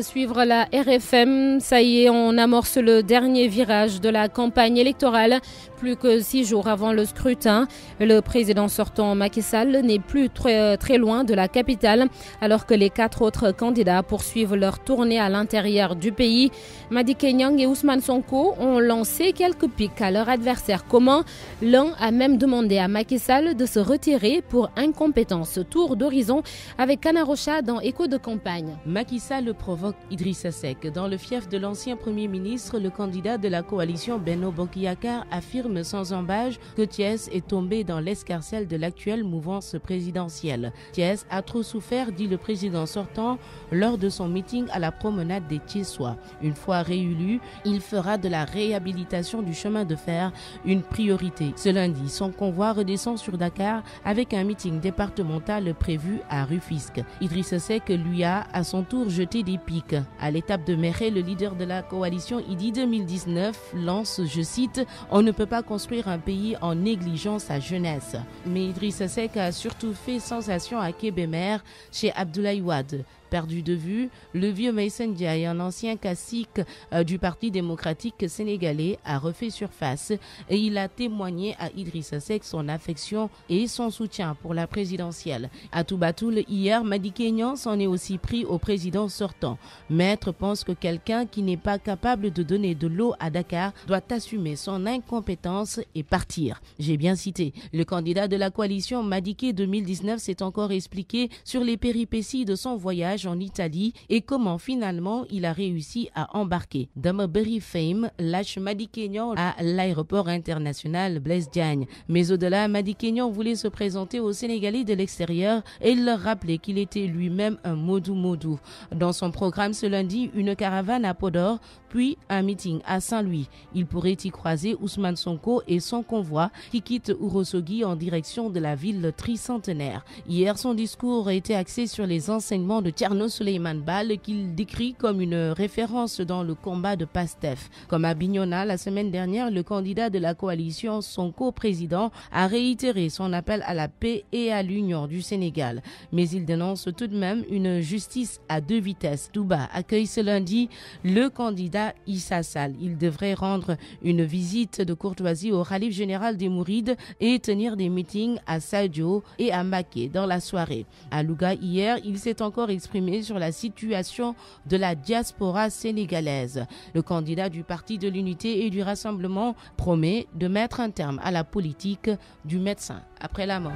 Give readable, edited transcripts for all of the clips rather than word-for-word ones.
Suivre la RFM, ça y est, on amorce le dernier virage de la campagne électorale. Plus que 6 jours avant le scrutin, le président sortant Macky Sall n'est plus très loin de la capitale, alors que les 4 autres candidats poursuivent leur tournée à l'intérieur du pays. Madické Niang et Ousmane Sonko ont lancé quelques pics à leur adversaire commun. L'un a même demandé à Macky Sall de se retirer pour incompétence. Tour d'horizon avec Kana Rocha dans Écho de campagne. Macky Sall provoque Idrissa Seck. Dans le fief de l'ancien Premier ministre, le candidat de la coalition Benno Bokk Yakaar affirme sans embâche que Thiès est tombé dans l'escarcelle de l'actuelle mouvance présidentielle. Thiès a trop souffert, dit le président sortant lors de son meeting à la promenade des Thiessois. Une fois réélu, il fera de la réhabilitation du chemin de fer une priorité. Ce lundi, son convoi redescend sur Dakar avec un meeting départemental prévu à Rufisque. Idrissa Seck lui a à son tour jeté des pics. À l'étape de Méré, le leader de la coalition Idy 2019 lance, je cite, « On ne peut pas construire un pays en négligeant sa jeunesse ». Mais Idrissa Seck a surtout fait sensation à Kébémer chez Abdoulaye Wade. Perdu de vue, le vieux Maïssa Ndiaye, un ancien cacique du Parti démocratique sénégalais, a refait surface et il a témoigné à Idrissa Seck son affection et son soutien pour la présidentielle. À Toubatoul, hier, Madické Niang s'en est aussi pris au président sortant. Maître pense que quelqu'un qui n'est pas capable de donner de l'eau à Dakar doit assumer son incompétence et partir. J'ai bien cité. Le candidat de la coalition Madické 2019 s'est encore expliqué sur les péripéties de son voyage en Italie et comment finalement il a réussi à embarquer. Damaberry Fame lâche Madické Niang à l'aéroport international Blaise Diagne. Mais au-delà, Madické Niang voulait se présenter aux Sénégalais de l'extérieur et il leur rappelait qu'il était lui-même un modou-modou. Dans son programme ce lundi, une caravane à Podor, puis un meeting à Saint-Louis. Il pourrait y croiser Ousmane Sonko et son convoi qui quitte Ourossogui en direction de la ville tricentenaire. Hier, son discours a été axé sur les enseignements de Thierno Souleymane Baal qu'il décrit comme une référence dans le combat de Pastef. Comme à Bignona, la semaine dernière, le candidat de la coalition, son coprésident, a réitéré son appel à la paix et à l'union du Sénégal. Mais il dénonce tout de même une justice à 2 vitesses. Touba accueille ce lundi le candidat Issa Sall. Il devrait rendre une visite de courtoisie au Khalife général des Mourides et tenir des meetings à Sadio et à Mbacké dans la soirée. À Louga hier, il s'est encore exprimé sur la situation de la diaspora sénégalaise. Le candidat du Parti de l'Unité et du Rassemblement promet de mettre un terme à la politique du médecin après la mort.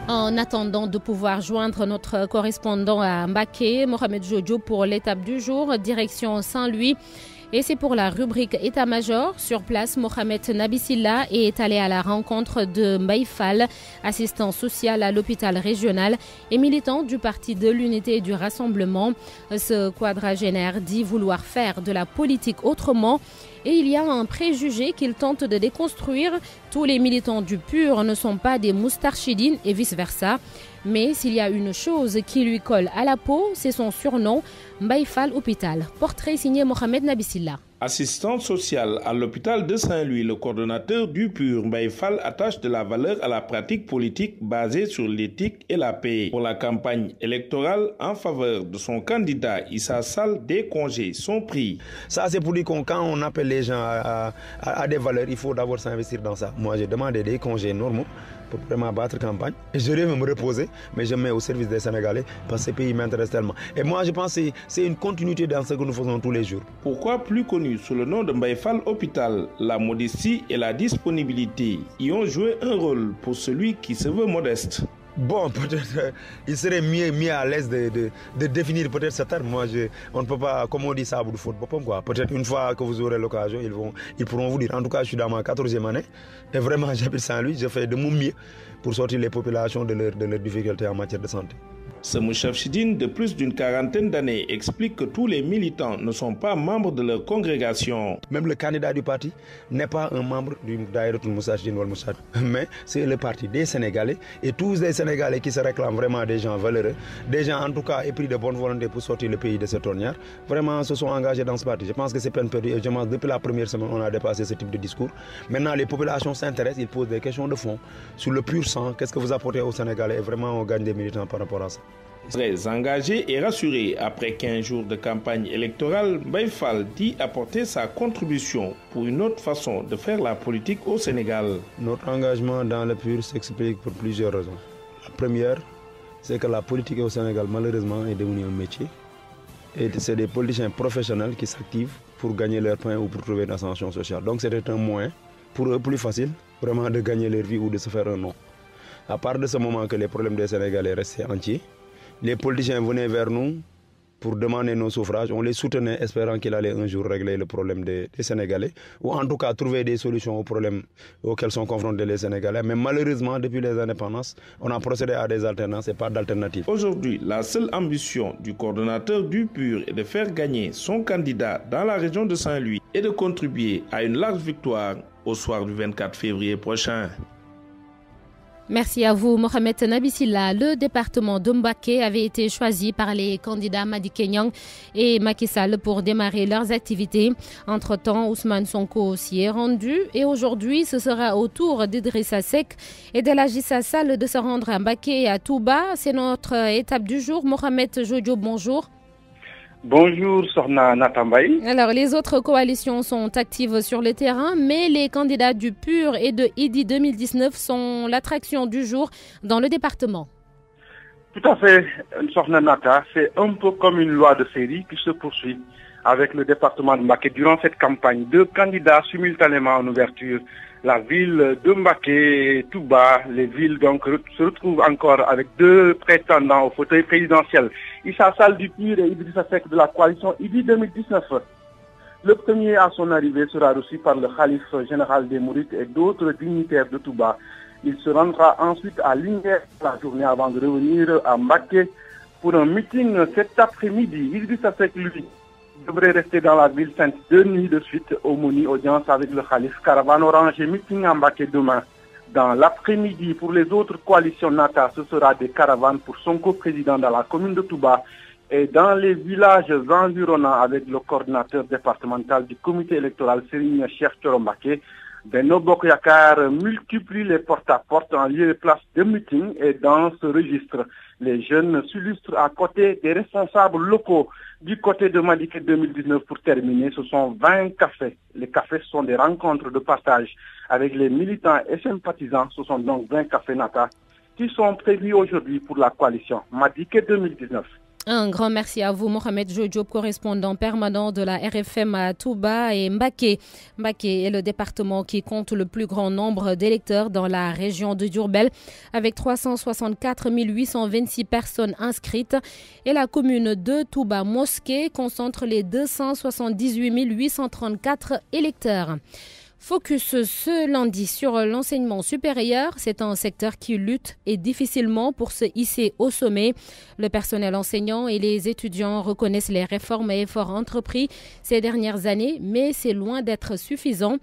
En attendant de pouvoir joindre notre correspondant à Mbacké, Mohamed Jojo pour l'étape du jour, direction Saint-Louis. Et c'est pour la rubrique État-major. Sur place, Mohamed Nabissilla est allé à la rencontre de Mbaye Fall, assistant social à l'hôpital régional et militant du Parti de l'Unité et du Rassemblement. Ce quadragénaire dit vouloir faire de la politique autrement. Et il y a un préjugé qu'il tente de déconstruire. Tous les militants du PUR ne sont pas des moustarchidines et vice-versa. Mais s'il y a une chose qui lui colle à la peau, c'est son surnom, Mbaye Fall Hôpital. Portrait signé Mohamed Nabissilla. Assistant social à l'hôpital de Saint-Louis, le coordonnateur du PUR, Mbaye Fall, attache de la valeur à la pratique politique basée sur l'éthique et la paix. Pour la campagne électorale en faveur de son candidat Issa Sall, des congés sont pris. Ça, c'est pour dire que quand on appelle les gens à des valeurs, il faut d'abord s'investir dans ça. Moi, j'ai demandé des congés normaux pour vraiment battre campagne. Et je vais me reposer, mais je mets au service des Sénégalais parce que ce pays m'intéresse tellement. Et moi, je pense que c'est une continuité dans ce que nous faisons tous les jours. Pourquoi plus connu sous le nom de Mbaye Fall Hôpital, la modestie et la disponibilité y ont joué un rôle pour celui qui se veut modeste. Bon, peut-être il serait mieux à l'aise de définir peut-être ce terme. Moi, on ne peut pas, comme on dit ça à bout de faute. Peut-être une fois que vous aurez l'occasion, ils pourront vous dire. En tout cas, je suis dans ma 14e année et vraiment, j'habite Saint-Louis. Je fais de mon mieux pour sortir les populations de leurs difficultés en matière de santé. Ce Moustarchidine de plus d'une 40aine d'années explique que tous les militants ne sont pas membres de leur congrégation. Même le candidat du parti n'est pas un membre du Daïratul Moustarchidine ou le Moustarchidine, mais c'est le parti des Sénégalais et tous les Sénégalais qui se réclament vraiment des gens valeureux, des gens en tout cas épris de bonne volonté pour sortir le pays de cette ornière, vraiment se sont engagés dans ce parti. Je pense que c'est peine perdue et je pense que depuis la première semaine on a dépassé ce type de discours. Maintenant les populations s'intéressent, ils posent des questions de fond sur le pur sang, qu'est-ce que vous apportez aux Sénégalais et vraiment on gagne des militants par rapport à ça. Très engagé et rassuré après 15 jours de campagne électorale, Mbaye Fall dit apporter sa contribution pour une autre façon de faire la politique au Sénégal. Notre engagement dans le PUR s'explique pour plusieurs raisons. La première, c'est que la politique au Sénégal malheureusement est devenue un métier. Et c'est des politiciens professionnels qui s'activent pour gagner leur pain ou pour trouver une ascension sociale. Donc c'était un moyen pour eux plus facile vraiment de gagner leur vie ou de se faire un nom. À part de ce moment que les problèmes des Sénégalais restaient entiers, les politiciens venaient vers nous pour demander nos suffrages. On les soutenait espérant qu'il allait un jour régler le problème des Sénégalais ou en tout cas trouver des solutions aux problèmes auxquels sont confrontés les Sénégalais. Mais malheureusement, depuis les indépendances, on a procédé à des alternances et pas d'alternatives. Aujourd'hui, la seule ambition du coordonnateur du PUR est de faire gagner son candidat dans la région de Saint-Louis et de contribuer à une large victoire au soir du 24 février prochain. Merci à vous, Mohamed Nabissila. Le département de Mbacké avait été choisi par les candidats Madické Niang et Macky Sall pour démarrer leurs activités. Entre-temps, Ousmane Sonko s'y est rendu et aujourd'hui, ce sera au tour d'Idrissa Seck et d'Elhadji Sall de se rendre à Mbacké et à Touba. C'est notre étape du jour. Mohamed Jojo, bonjour. Bonjour, Sorna Natambaye. Alors, les autres coalitions sont actives sur le terrain, mais les candidats du PUR et de Idy 2019 sont l'attraction du jour dans le département. Tout à fait, Sorna Nata. C'est un peu comme une loi de série qui se poursuit avec le département de Mbacké. Durant cette campagne, 2 candidats simultanément en ouverture. La ville de Mbacké et Touba, les villes donc se retrouvent encore avec 2 prétendants au fauteuil présidentiel. Issa Sall du PUR et Idrissa Seck de la coalition Idy 2019. Le premier à son arrivée sera reçu par le khalife général des Mourides et d'autres dignitaires de Touba. Il se rendra ensuite à Linguère la journée avant de revenir à Mbacké pour un meeting cet après-midi. Idrissa Seck, lui, devrait rester dans la ville sainte 2 nuits de suite, aumônie, audience avec le khalife, caravane orange et meeting à Mbacké demain. Dans l'après-midi, pour les autres coalitions Nata, ce sera des caravanes pour son coprésident dans la commune de Touba et dans les villages environnants avec le coordinateur départemental du comité électoral Serigne Cheikh Thioro Mbacké. Benno Bokk Yakaar multiplie les porte-à-porte en lieu et place de meeting et dans ce registre, les jeunes s'illustrent à côté des responsables locaux. Du côté de Madické 2019, pour terminer, ce sont 20 cafés. Les cafés sont des rencontres de partage avec les militants et sympathisants. Ce sont donc 20 cafés Nata qui sont prévus aujourd'hui pour la coalition Madické 2019. Un grand merci à vous, Mohamed Jojo, correspondant permanent de la RFM à Touba et Mbacké. Mbacké est le département qui compte le plus grand nombre d'électeurs dans la région de Diourbel, avec 364 826 personnes inscrites. Et la commune de Touba Mosquée concentre les 278 834 électeurs. Focus ce lundi sur l'enseignement supérieur. C'est un secteur qui lutte et difficilement pour se hisser au sommet. Le personnel enseignant et les étudiants reconnaissent les réformes et efforts entrepris ces dernières années, mais c'est loin d'être suffisant.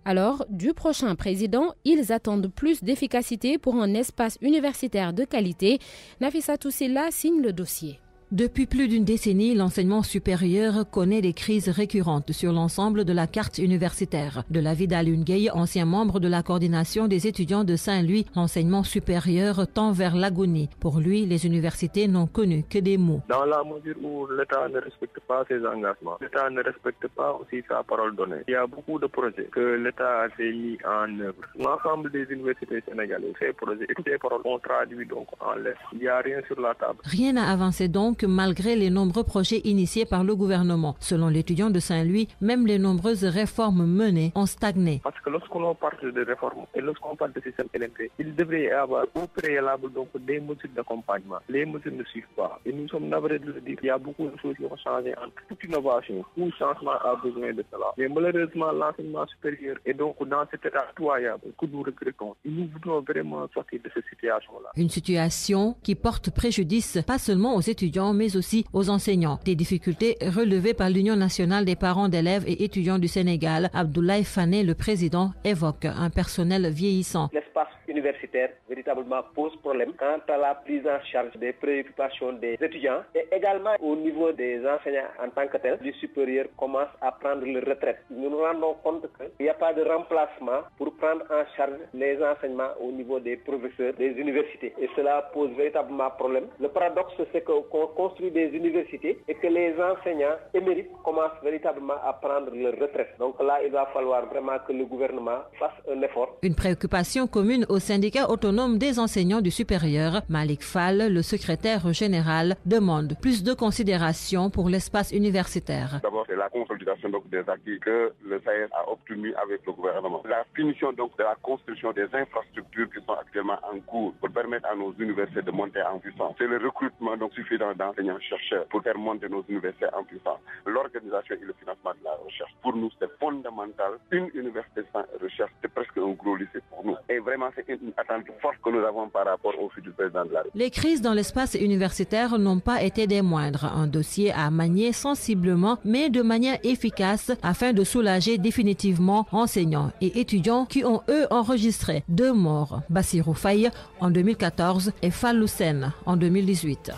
Alors, du prochain président, ils attendent plus d'efficacité pour un espace universitaire de qualité. Nafissatou Silla signe le dossier. Depuis plus d'une décennie, l'enseignement supérieur connaît des crises récurrentes sur l'ensemble de la carte universitaire. De l'avis d'Alioune Gueye, ancien membre de la coordination des étudiants de Saint-Louis, l'enseignement supérieur tend vers l'agonie. Pour lui, les universités n'ont connu que des mots. Dans la mesure où l'État ne respecte pas ses engagements, l'État ne respecte pas aussi sa parole donnée. Il y a beaucoup de projets que l'État a mis en œuvre. L'ensemble des universités sénégalaises, ces projets et toutes ces paroles ont traduit donc en l'air. Il n'y a rien sur la table. Rien n'a avancé donc malgré les nombreux projets initiés par le gouvernement. Selon l'étudiant de Saint-Louis, même les nombreuses réformes menées ont stagné. Parce que lorsqu'on parle de réformes et lorsqu'on parle de système LMP, il devrait y avoir au préalable donc des mesures d'accompagnement. Les mesures ne suivent pas. Et nous sommes navrés de le dire. Il y a beaucoup de choses qui ont changé entre toute innovation. Tout changement a besoin de cela. Mais malheureusement, l'enseignement supérieur est donc dans cet état pitoyable que nous regrettons. Et nous voulons vraiment sortir de cette situation-là. Une situation qui porte préjudice pas seulement aux étudiants, mais aussi aux enseignants. Des difficultés relevées par l'Union nationale des parents d'élèves et étudiants du Sénégal. Abdoulaye Fane, le président, évoque un personnel vieillissant. L'espace universitaire universitaires véritablement pose problème quant à la prise en charge des préoccupations des étudiants et également au niveau des enseignants en tant que tels. Du supérieur commence à prendre leur retraite. Nous nous rendons compte qu'il n'y a pas de remplacement pour prendre en charge les enseignements au niveau des professeurs des universités. Et cela pose véritablement problème. Le paradoxe, c'est qu'on construit des universités et que les enseignants émérites commencent véritablement à prendre leur retraite. Donc là, il va falloir vraiment que le gouvernement fasse un effort. Une préoccupation commune au syndicat autonome des enseignants du supérieur. Malik Fall, le secrétaire général, demande plus de considération pour l'espace universitaire. D'abord, c'est la consolidation des acquis que le SAES a obtenu avec le gouvernement. La finition de la construction des infrastructures qui sont actuellement en cours pour permettre à nos universités de monter en puissance. C'est le recrutement suffisant d'enseignants-chercheurs pour faire monter nos universités en puissance. L'organisation et le financement de la recherche. Pour nous, c'est fondamental. Une université sans recherche, c'est presque un gros lycée pour nous. Et vraiment, c'est une attente forte que nous avons par rapport au futur président de la République. Les crises dans l'espace universitaire n'ont pas été des moindres. Un dossier à manier sensiblement, mais de manière efficace afin de soulager définitivement enseignants et étudiants qui ont, eux, enregistré 2 morts. Bassirou Faye en 2014 et Fallou Sène en 2018.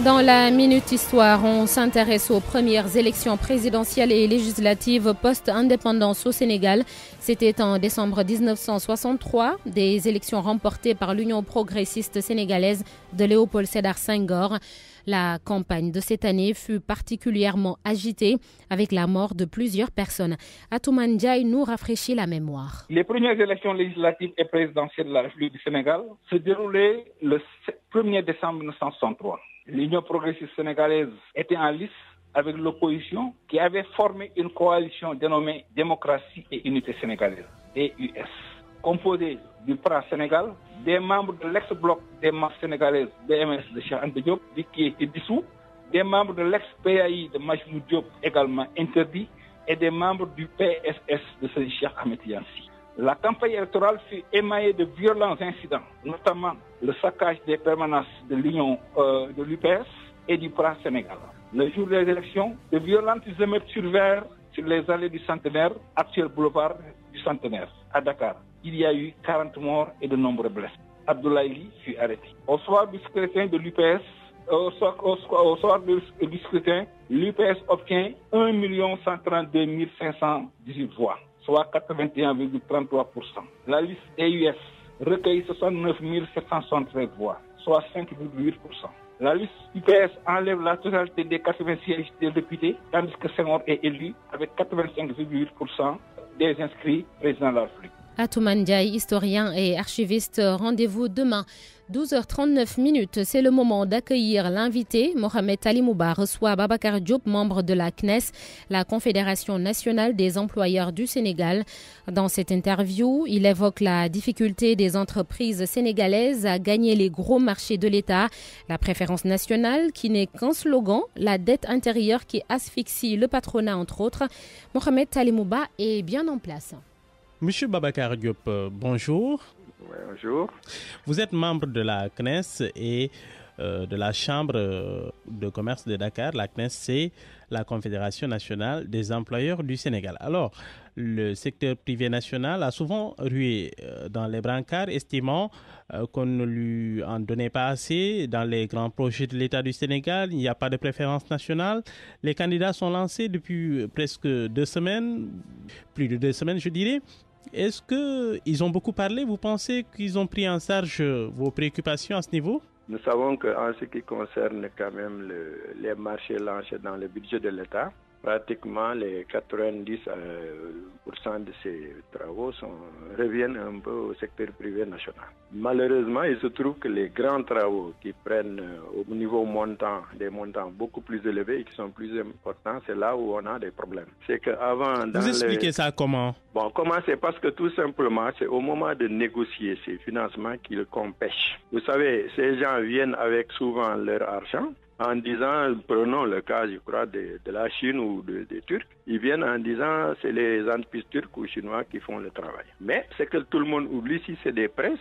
Dans la Minute Histoire, on s'intéresse aux premières élections présidentielles et législatives post-indépendance au Sénégal. C'était en décembre 1963, des élections remportées par l'Union progressiste sénégalaise de Léopold Sédar Senghor. La campagne de cette année fut particulièrement agitée avec la mort de plusieurs personnes. Atoumane Ndiaye nous rafraîchit la mémoire. Les premières élections législatives et présidentielles de la République du Sénégal se déroulaient le 1er décembre 1963. L'Union progressiste sénégalaise était en lice avec l'opposition qui avait formé une coalition dénommée Démocratie et Unité sénégalaise, DUS, composée du PRA Sénégal, des membres de l'ex-bloc des masses sénégalaises BMS de Cheikh Anta Diop, qui était dissous, des membres de l'ex-PAI de Majhemout Diop, également interdit, et des membres du PSS de Cheikh Ahmed Tidiane-Sy. La campagne électorale fut émaillée de violents incidents, notamment le saccage des permanences de l'Union de l'UPS et du PRA Sénégal. Le jour des élections, de violentes émeutes survinrent sur les allées du Centenaire, actuel boulevard du Centenaire, à Dakar. Il y a eu 40 morts et de nombreux blessés. Abdoulaye Ly fut arrêté. Au soir du scrutin de l'UPS, du scrutin, l'UPS obtient 1 132 518 voix, soit 81,33%. La liste DUS recueille 69 773 voix, soit 5,8%. La liste UPS enlève la totalité des 80 sièges des députés, tandis que Senghor est élu avec 85,8% des inscrits président de la République. Atoumane Ndiaye, historien et archiviste, rendez-vous demain, 12h39. C'est le moment d'accueillir l'invité. Mohamed Ali Mouba reçoit Babacar Diop, membre de la CNES, la Confédération nationale des employeurs du Sénégal. Dans cette interview, il évoque la difficulté des entreprises sénégalaises à gagner les gros marchés de l'État, la préférence nationale qui n'est qu'un slogan, la dette intérieure qui asphyxie le patronat entre autres. Mohamed Ali Mouba est bien en place. Monsieur Babacar Diop, bonjour. Oui, bonjour. Vous êtes membre de la CNES et de la Chambre de commerce de Dakar. La CNES, c'est la Confédération nationale des employeurs du Sénégal. Alors, le secteur privé national a souvent rué dans les brancards, estimant qu'on ne lui en donnait pas assez dans les grands projets de l'État du Sénégal. Il n'y a pas de préférence nationale. Les candidats sont lancés depuis presque 2 semaines, plus de 2 semaines, je dirais. Est-ce qu'ils ont beaucoup parlé? Vous pensez qu'ils ont pris en charge vos préoccupations à ce niveau? Nous savons qu'en ce qui concerne quand même les marchés lancés dans le budget de l'État, pratiquement les 90% de ces travaux reviennent un peu au secteur privé national. Malheureusement, il se trouve que les grands travaux qui prennent au niveau montant, des montants beaucoup plus élevés et qui sont plus importants, c'est là où on a des problèmes. C'est qu'avant... Vous expliquez ça comment? Bon, comment? C'est parce que tout simplement, c'est au moment de négocier ces financements qu'ils compêchent. Vous savez, ces gens viennent avec souvent leur argent. en disant, prenons le cas, je crois, de la Chine ou des Turcs, ils viennent en disant c'est les entreprises turques ou chinois qui font le travail. Mais c'est que tout le monde oublie, si c'est des prêts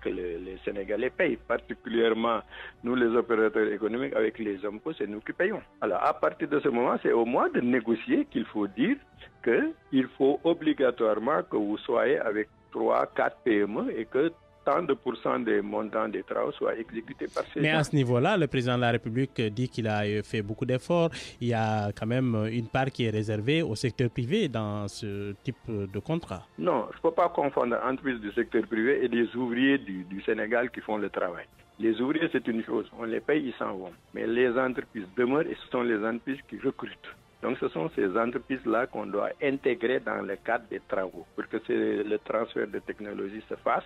que les Sénégalais payent. Particulièrement, nous les opérateurs économiques, avec les impôts, c'est nous qui payons. Alors à partir de ce moment, c'est au mois de négocier qu'il faut dire qu'il faut obligatoirement que vous soyez avec 3-4 PME et que tant de pourcents des montants des travaux soient exécutés par ces gens. Mais à ce niveau-là, le président de la République dit qu'il a fait beaucoup d'efforts. Il y a quand même une part qui est réservée au secteur privé dans ce type de contrat. Non, il ne faut pas confondre entreprises du secteur privé et des ouvriers du Sénégal qui font le travail. Les ouvriers, c'est une chose. On les paye, ils s'en vont. Mais les entreprises demeurent et ce sont les entreprises qui recrutent. Donc ce sont ces entreprises-là qu'on doit intégrer dans le cadre des travaux pour que le transfert de technologie se fasse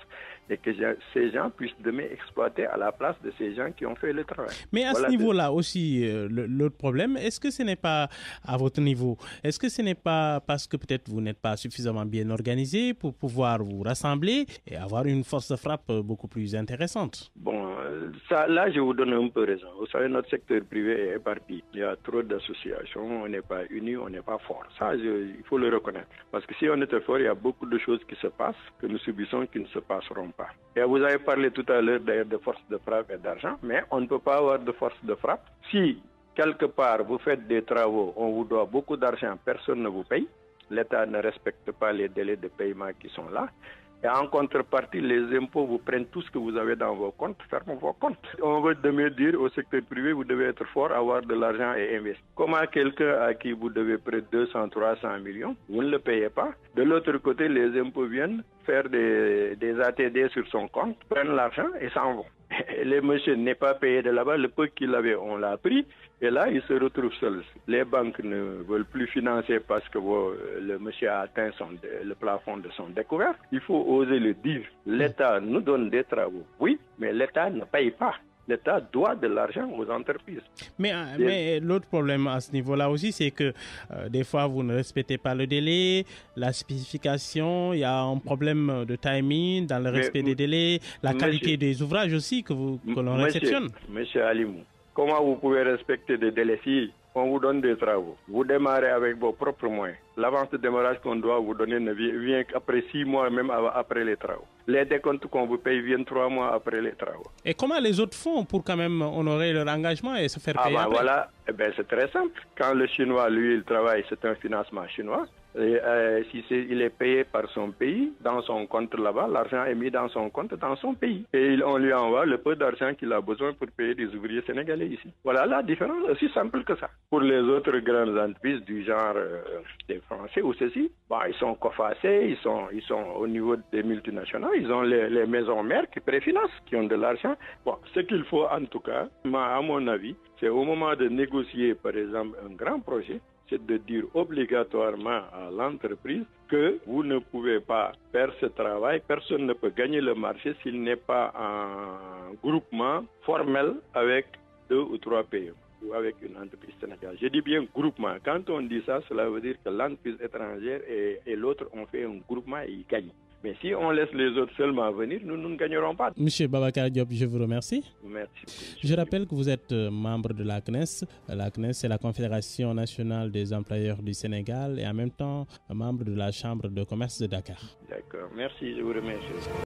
et que ces gens puissent demain exploiter à la place de ces gens qui ont fait le travail. Mais à ce niveau-là aussi, l'autre problème, est-ce que ce n'est pas à votre niveau? Est-ce que ce n'est pas parce que peut-être vous n'êtes pas suffisamment bien organisé pour pouvoir vous rassembler et avoir une force de frappe beaucoup plus intéressante? Bon, ça, là, je vous donne un peu raison. Vous savez, notre secteur privé est éparpillé. Il y a trop d'associations, on n'est pas unis, on n'est pas fort. Ça, il faut le reconnaître. Parce que si on était fort, il y a beaucoup de choses qui se passent, que nous subissons, qui ne se passeront pas. Et vous avez parlé tout à l'heure d'ailleurs de force de frappe et d'argent, mais on ne peut pas avoir de force de frappe. Si, quelque part, vous faites des travaux, on vous doit beaucoup d'argent, personne ne vous paye, l'État ne respecte pas les délais de paiement qui sont là, et en contrepartie, les impôts vous prennent tout ce que vous avez dans vos comptes, ferment vos comptes. On veut demain dire au secteur privé, vous devez être fort, avoir de l'argent et investir. Comment quelqu'un à qui vous devez près de 200, 300 millions, vous ne le payez pas. De l'autre côté, les impôts viennent faire des ATD sur son compte, prennent l'argent et s'en vont. Le monsieur n'est pas payé de là-bas, le peu qu'il avait, on l'a pris, et là, il se retrouve seul. Les banques ne veulent plus financer parce que le monsieur a atteint le plafond de son découvert. Il faut oser le dire. L'État nous donne des travaux, oui, mais l'État ne paye pas. L'État doit de l'argent aux entreprises. Mais l'autre problème à ce niveau-là aussi, c'est que des fois, vous ne respectez pas le délai, la spécification, il y a un problème de timing dans le respect des délais, la qualité des ouvrages aussi que l'on réceptionne. Monsieur Alimou, comment vous pouvez respecter des délais si on vous donne des travaux? Vous démarrez avec vos propres moyens. L'avance de démarrage qu'on doit vous donner ne vient qu'après 6 mois, même après les travaux. Les décomptes qu'on vous paye viennent 3 mois après les travaux. Et comment les autres font pour quand même honorer leur engagement et se faire payer après? Voilà, c'est très simple. Quand le Chinois, lui, il travaille, c'est un financement chinois. Et, il est payé par son pays, dans son compte là-bas, l'argent est mis dans son compte dans son pays. Et on lui envoie le peu d'argent qu'il a besoin pour payer des ouvriers sénégalais ici. Voilà la différence, aussi simple que ça. Pour les autres grandes entreprises du genre des Français ou ceci, ils sont cofassés, ils sont au niveau des multinationales, ils ont les maisons mères qui préfinancent, qui ont de l'argent. Bon, ce qu'il faut en tout cas, à mon avis, c'est au moment de négocier par exemple un grand projet, c'est de dire obligatoirement à l'entreprise que vous ne pouvez pas faire ce travail. Personne ne peut gagner le marché s'il n'est pas en groupement formel avec 2 ou 3 pays ou avec une entreprise sénégalaise. Je dis bien groupement. Quand on dit ça, cela veut dire que l'entreprise étrangère et l'autre ont fait un groupement et ils gagnent. Mais si on laisse les autres seulement venir, nous ne gagnerons pas. Monsieur Babacar Diop, je vous remercie. Merci. Je rappelle que vous êtes membre de la CNES. La CNES, c'est la Confédération nationale des employeurs du Sénégal et en même temps membre de la Chambre de commerce de Dakar. D'accord. Merci, je vous remercie.